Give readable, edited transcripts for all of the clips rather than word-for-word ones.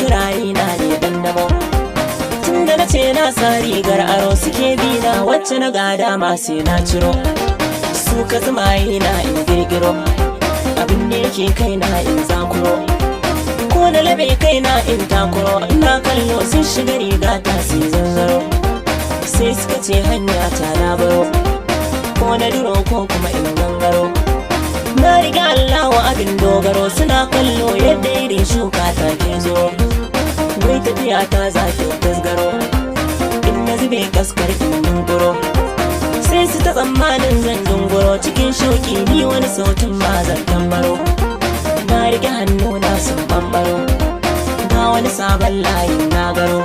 turare na ne dandamo. Tun da na ce na sa rigar aro suke bina wacce na gada ma sai na ciro. Su ka zumaye na in girgiro abin da yake kaina in zakuro. Ko na labe kaina in takuro ina kallo sun shiga riga ta sai zanzaro. Sai suka ce hanya ta na baro ko na duro ko kuma in gangaro. Na riga Allah wa abin dogaro suna kallo yadda irin shuka ta ke zo. Wai tafiya ta zafi tasgaro in na zube kaskar in dunguro. Sai su ta tsammanin zan dunguro cikin shauki ni wani sautin ma zan tambaro. Na rike hannu na sun bambaro ga wani sabon layin na garo.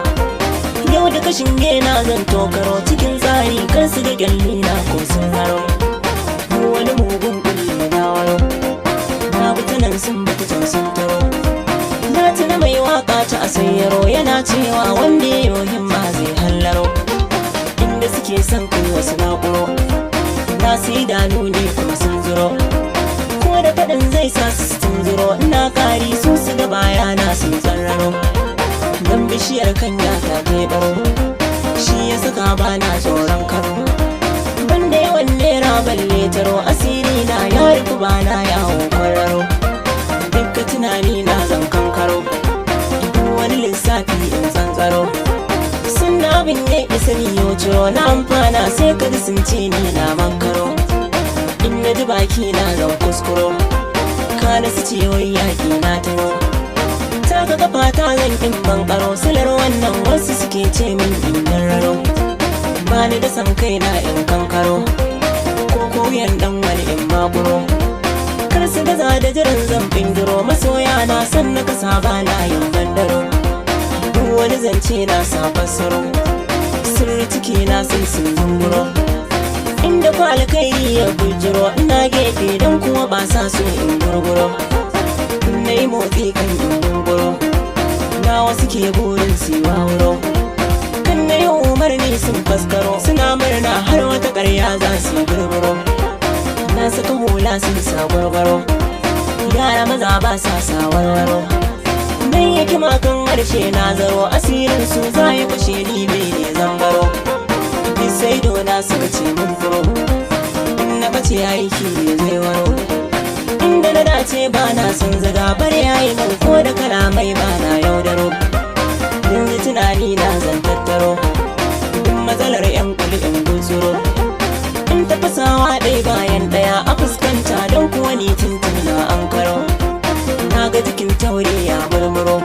Yau da kashin gena zan tokaro cikin tsari kar su ga gyalli na ko sun haro. Wani mugun kulli na waro na butanan sun bata can sun taro. Na tuna mai waka ta asayyaro yana cewa wanda ya yi himma zai hallaro. Inda suke son kai wasu nakuro na su idanu ne kuma sun zuro. Ko da faɗin zai sa su tunzuro ina kari su su ga bayana sun tsarraro. Dan bishiyar kanya ta baro shi ya saka bana tsoron karo. Banda yawan nera balle taro asiri na ya rufu bana yawo kwararo. Dukka tunani na zan kankaro wani lissafi in zanzaro. Sun abin ya isa ni yau ciro na amfana sai ka sun ce ni na mankaro. In na ji baki na zan kuskuro kana su ce wai yaƙi na taro. Taka kafa ta zan in bankaro silar wannan wasu suke ce min in raro. Ba ni da san kai na in kankaro ko koyan dan wani in makuro. Kar su gaza da jiran zan bindiro masoya na san na kasa ba na yin bandaro. Duk wani zance na sa fassaro sirri ciki na sai sun zunguro. Inda ku alkairi ya bujiro ina gefe don kuma ba sa so in gurguro. Na yi motsi kan in dunguro na wasu ke burin siwa wuro. Kan na yi umarni sun faskaro suna murna har wata ƙarya za su yi gurguro. Na saka hula sun sa gwargwaro yara maza ba sa sa warwaro. Dan yake makan harshe na zaro asirin su za ya fashe ni bai ne zangaro. Bisai dona suka ce mun furo in na bace aiki ne zai waro. Inda na dace ba na son zaga bar yayi nan ko da kalamai ba na yaudaro. Yanzu tunani na zan tattaro duk matsalar yan kuli in gutsuro. In tafasawa ɗai bayan ɗaya a fuskanta don kuwa ni tuntun na an karo. Na ga jikin taure ya murmuro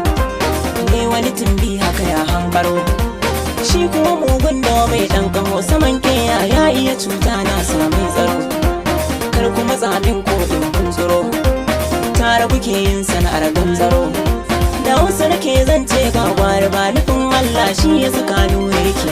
ne wani tumbi haka ya hambaro. Shi kuma mugun da mai ɗan kamo saman keya ya iya cuta na samun tsaro. Kar kuma tsamin ko in kuntsuro tare kuke yin sana'ar ganzaro. Da wasu nake zance ga gwari ba nufin Allah shi ya saka nuri ke